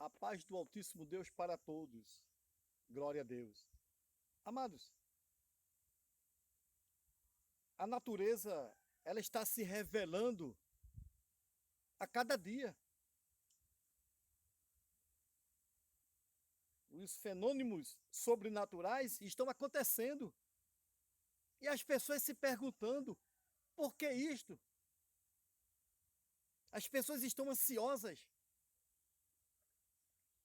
A paz do Altíssimo Deus para todos. Glória a Deus. Amados, a natureza, ela está se revelando a cada dia. Os fenômenos sobrenaturais estão acontecendo. E as pessoas se perguntando, por que isto? As pessoas estão ansiosas.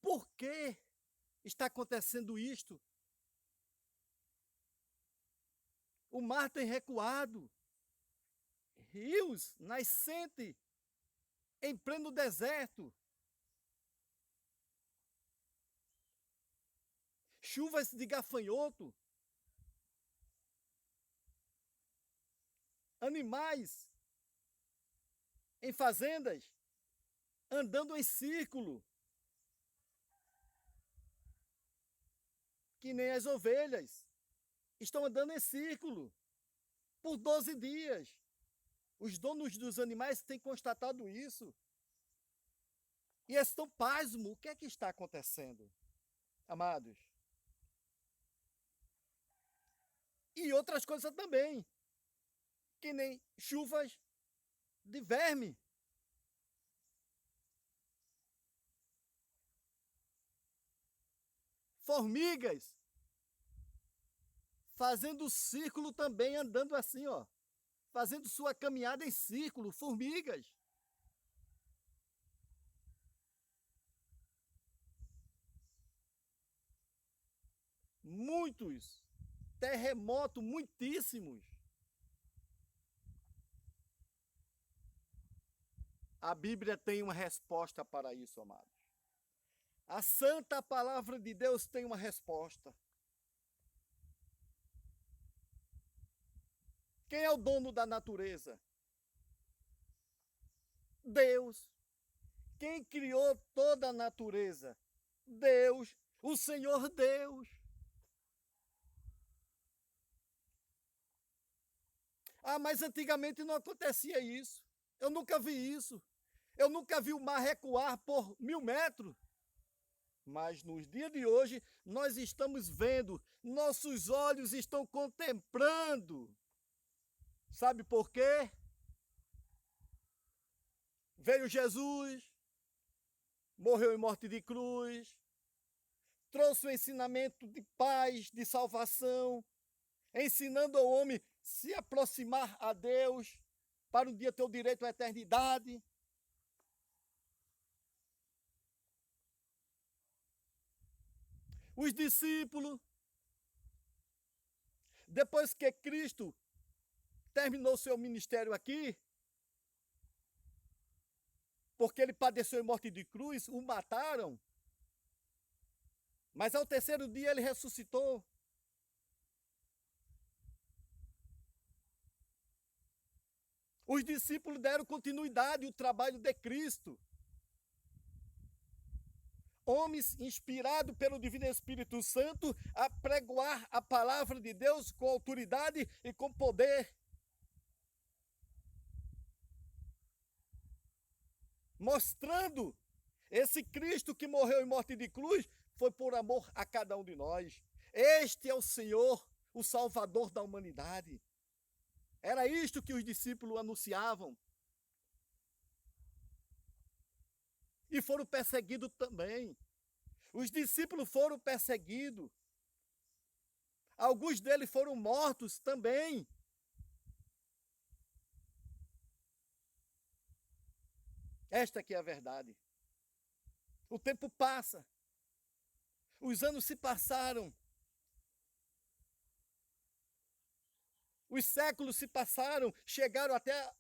Por que está acontecendo isto? O mar tem recuado. Rios nascentes em pleno deserto. Chuvas de gafanhoto. Animais em fazendas andando em círculo. Que nem as ovelhas estão andando em círculo por 12 dias. Os donos dos animais têm constatado isso. E estão pasmos. O que é que está acontecendo, amados? E outras coisas também, que nem chuvas de verme. Formigas fazendo círculo também, andando assim, ó, fazendo sua caminhada em círculo, formigas. Muitos terremotos, muitíssimos. A Bíblia tem uma resposta para isso, amados. A santa palavra de Deus tem uma resposta. Quem é o dono da natureza? Deus. Quem criou toda a natureza? Deus, o Senhor Deus. Ah, mas antigamente não acontecia isso. Eu nunca vi isso. Eu nunca vi o mar recuar por 1000 metros. Mas nos dias de hoje, nós estamos vendo, nossos olhos estão contemplando. Sabe por quê? Veio Jesus, morreu em morte de cruz, trouxe o ensinamento de paz, de salvação, ensinando ao homem se aproximar a Deus, para um dia ter o direito à eternidade. Os discípulos, depois que Cristo terminou seu ministério aqui, porque ele padeceu em morte de cruz, o mataram, mas ao terceiro dia ele ressuscitou. Os discípulos deram continuidade ao trabalho de Cristo. Homens inspirados pelo Divino Espírito Santo a pregoar a palavra de Deus com autoridade e com poder. Mostrando esse Cristo que morreu em morte de cruz foi por amor a cada um de nós. Este é o Senhor, o Salvador da humanidade. Era isto que os discípulos anunciavam. E foram perseguidos também. Os discípulos foram perseguidos. Alguns deles foram mortos também. Esta aqui é a verdade. O tempo passa. Os anos se passaram. Os séculos se passaram, chegaram até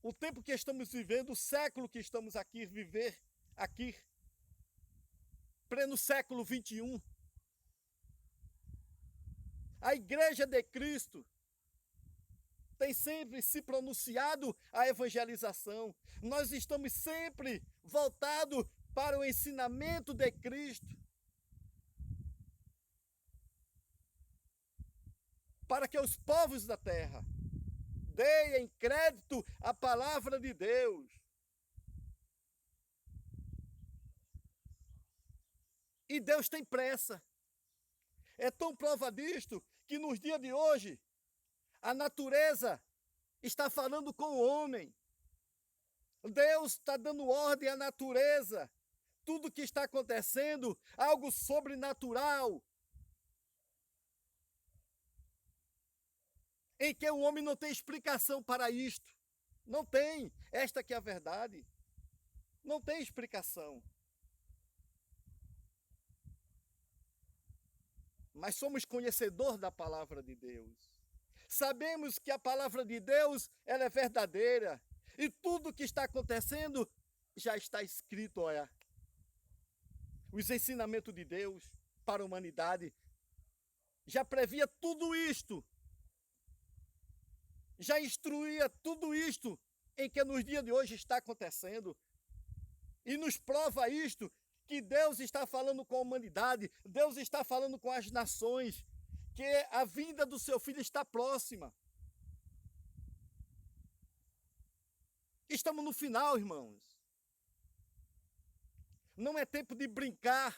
o tempo que estamos vivendo, o século que estamos aqui, viver aqui, pleno século 21. A Igreja de Cristo tem sempre se pronunciado a evangelização. Nós estamos sempre voltados para o ensinamento de Cristo, para que os povos da terra deem crédito à palavra de Deus. E Deus tem pressa. É tão prova disto que nos dias de hoje, a natureza está falando com o homem. Deus está dando ordem à natureza. Tudo que está acontecendo, algo sobrenatural, em que o homem não tem explicação para isto. Não tem. Esta que é a verdade. Não tem explicação. Mas somos conhecedores da palavra de Deus. Sabemos que a palavra de Deus, ela é verdadeira. E tudo que está acontecendo já está escrito, olha. Os ensinamentos de Deus para a humanidade já previa tudo isto. Já instruía tudo isto em que nos dias de hoje está acontecendo. E nos prova isto, que Deus está falando com a humanidade, Deus está falando com as nações, que a vinda do seu Filho está próxima. Estamos no final, irmãos. Não é tempo de brincar,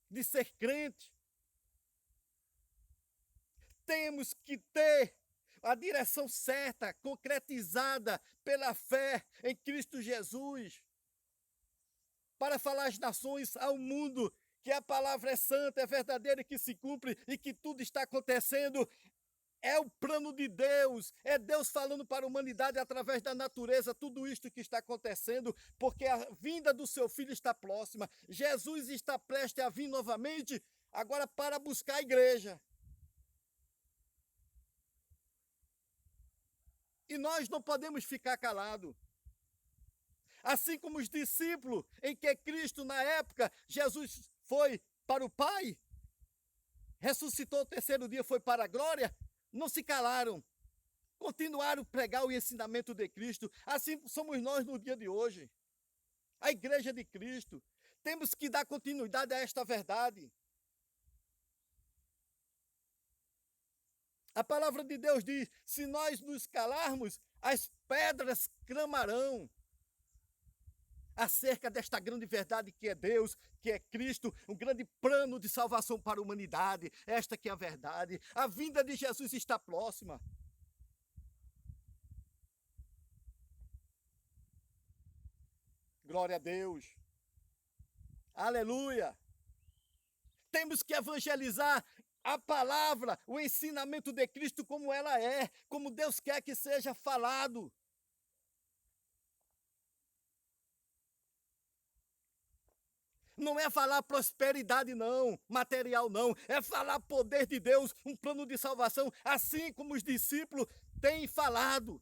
de ser crente. Temos que ter a direção certa, concretizada pela fé em Cristo Jesus, para falar às nações, ao mundo, que a palavra é santa, é verdadeira, que se cumpre e que tudo está acontecendo. É o plano de Deus, é Deus falando para a humanidade através da natureza, tudo isto que está acontecendo, porque a vinda do seu Filho está próxima. Jesus está prestes a vir novamente, agora para buscar a igreja. E nós não podemos ficar calados. Assim como os discípulos, em que Cristo, na época, Jesus foi para o Pai, ressuscitou o terceiro dia, foi para a glória, não se calaram, continuaram a pregar o ensinamento de Cristo. Assim somos nós no dia de hoje, a igreja de Cristo. Temos que dar continuidade a esta verdade. A palavra de Deus diz: se nós nos calarmos, as pedras clamarão. Acerca desta grande verdade que é Deus, que é Cristo, um grande plano de salvação para a humanidade. Esta que é a verdade. A vinda de Jesus está próxima. Glória a Deus. Aleluia. Temos que evangelizar a palavra, o ensinamento de Cristo como ela é, como Deus quer que seja falado. Não é falar prosperidade não, material não, é falar poder de Deus, um plano de salvação, assim como os discípulos têm falado.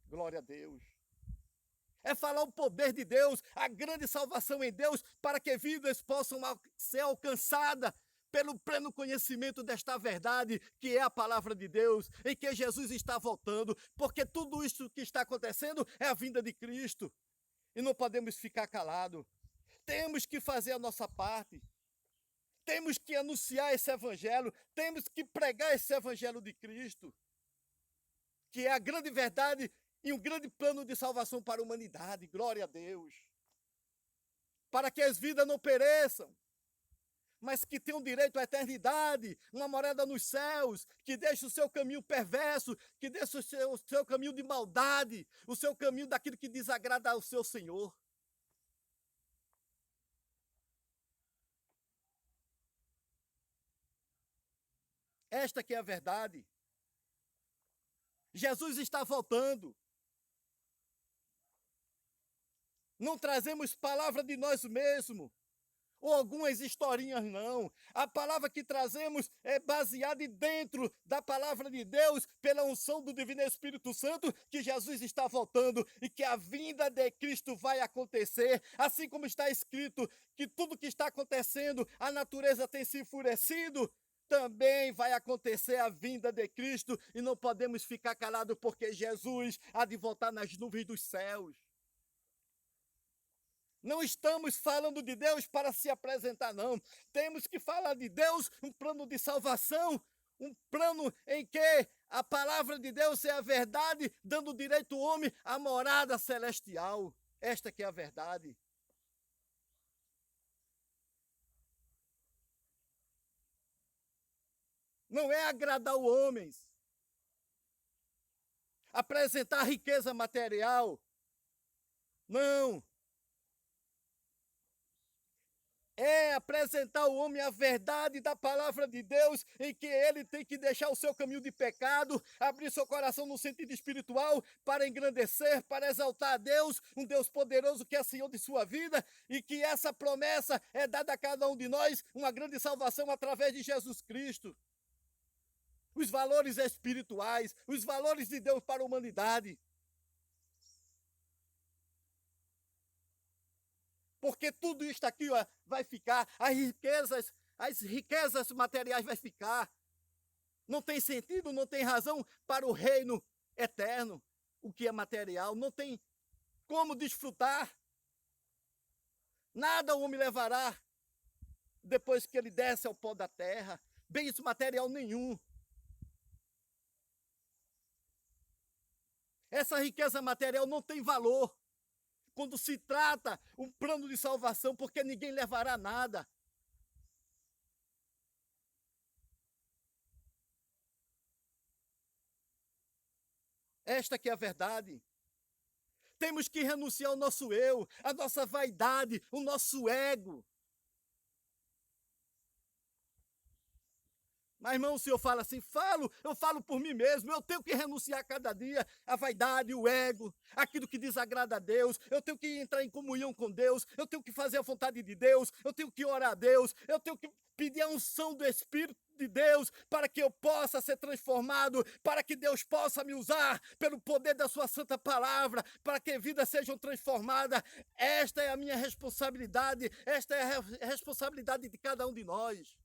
Glória a Deus. É falar o poder de Deus, a grande salvação em Deus, para que vidas possam ser alcançadas pelo pleno conhecimento desta verdade, que é a palavra de Deus, em que Jesus está voltando, porque tudo isso que está acontecendo é a vinda de Cristo. E não podemos ficar calados. Temos que fazer a nossa parte. Temos que anunciar esse evangelho. Temos que pregar esse evangelho de Cristo, que é a grande verdade e um grande plano de salvação para a humanidade. Glória a Deus. Para que as vidas não pereçam, mas que tenham direito à eternidade, uma morada nos céus, que deixe o seu caminho perverso, que deixe o seu caminho de maldade, o seu caminho daquilo que desagrada ao seu Senhor. Esta que é a verdade. Jesus está voltando. Não trazemos palavra de nós mesmos, ou algumas historinhas, não. A palavra que trazemos é baseada dentro da palavra de Deus, pela unção do Divino Espírito Santo, que Jesus está voltando e que a vinda de Cristo vai acontecer, assim como está escrito que tudo que está acontecendo, a natureza tem se enfurecido, também vai acontecer a vinda de Cristo e não podemos ficar calados, porque Jesus há de voltar nas nuvens dos céus. Não estamos falando de Deus para se apresentar, não. Temos que falar de Deus, um plano de salvação, um plano em que A palavra de Deus é a verdade, dando direito ao homem à morada celestial. Esta que é a verdade. Não é agradar os homens, apresentar riqueza material. Não. É apresentar ao homem a verdade da palavra de Deus, em que ele tem que deixar o seu caminho de pecado, abrir seu coração no sentido espiritual, para engrandecer, para exaltar a Deus, um Deus poderoso que é Senhor de sua vida, e que essa promessa é dada a cada um de nós, uma grande salvação através de Jesus Cristo. Os valores espirituais, os valores de Deus para a humanidade. Porque tudo isso aqui, ó, vai ficar, as riquezas materiais vai ficar. Não tem sentido, não tem razão para o reino eterno. O que é material, não tem como desfrutar. Nada o homem levará depois que ele desce ao pó da terra. Bens material nenhum. Essa riqueza material não tem valor quando se trata um plano de salvação, porque ninguém levará nada. Esta que é a verdade. Temos que renunciar ao nosso eu, à nossa vaidade, o nosso ego. Mas, irmão, o senhor fala assim, eu falo por mim mesmo, eu tenho que renunciar a cada dia à vaidade, o ego, aquilo que desagrada a Deus, eu tenho que entrar em comunhão com Deus, eu tenho que fazer a vontade de Deus, eu tenho que orar a Deus, eu tenho que pedir a unção do Espírito de Deus para que eu possa ser transformado, para que Deus possa me usar pelo poder da sua santa palavra, para que vidas sejam transformadas. Esta é a minha responsabilidade, esta é a responsabilidade de cada um de nós.